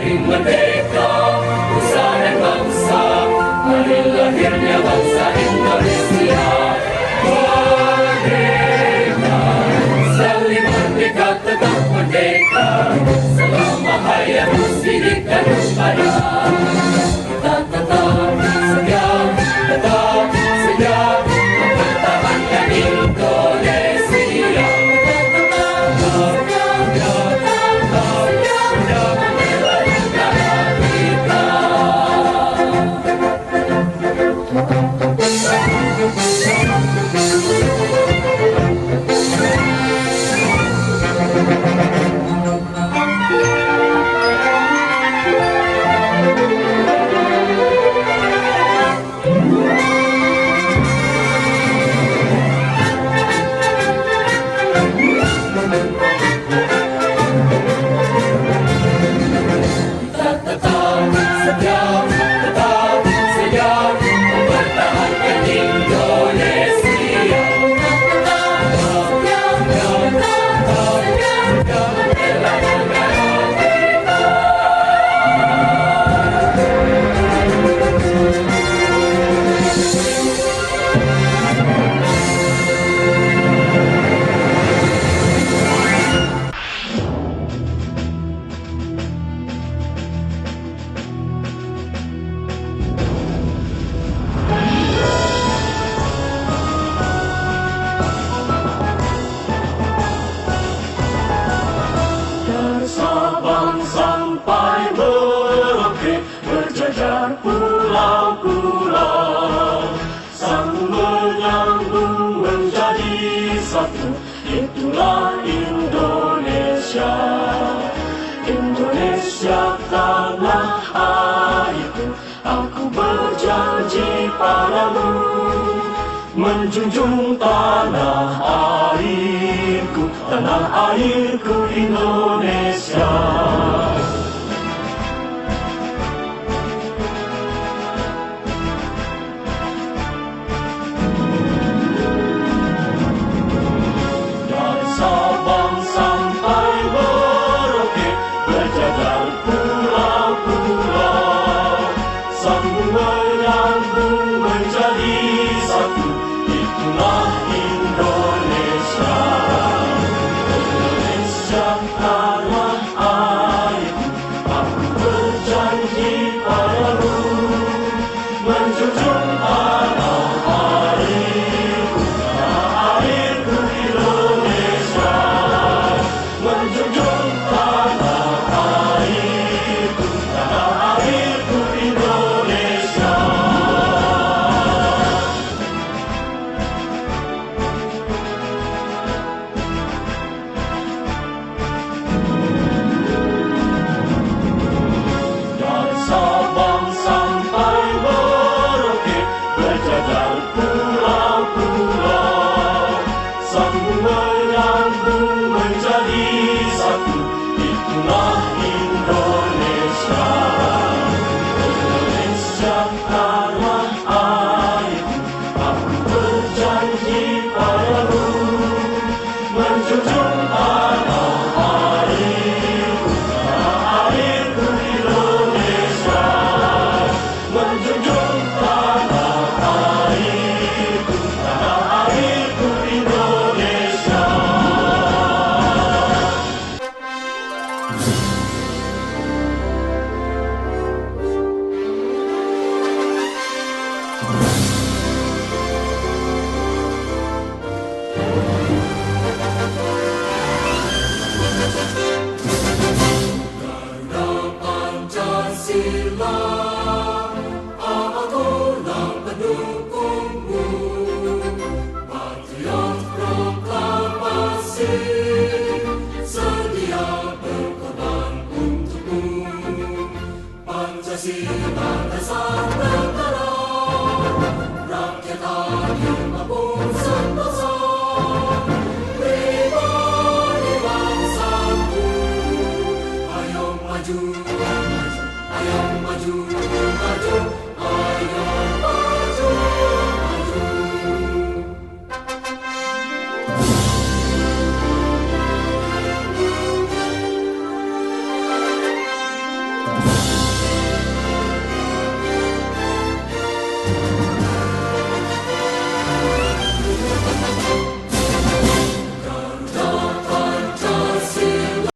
ating merdeka, bangsa dan bangsa, hari lahirnya bangsa Indonesia. Merdeka, selalu merdeka, tetap merdeka, selama hayat dirikan pada. Tetap setia, tetap setia, mempertahankan Indonesia. Sampai Merauke berjajar pulau-pulau, sambung menyambung menjadi satu, itulah Indonesia. Indonesia tanah airku, aku berjanji padamu, menjunjung tanah airku Indonesia. Dari Sabang sampai Merauke berjajar pulau-pulau, sambung menyambung menjadi satu, itulah Indonesia. Indonesia tanah airku, aku berjanji padamu, menjunjung tanah airku Indonesia, menjunjung tanah airku Indonesia. Dari Sabang sampai Merauke berjajar pulau-pulau, sambung menyambung menjadi satu, itulah Indonesia. Indonesia tanah airku, aku berjanji padamu, menjunjung tanah airku Indonesia, menjunjung tanah airku Indonesia. Garuda Pancasila, akulah pendukungmu, patriot proklamasi, sedia berkorban untukmu. Pancasila dasar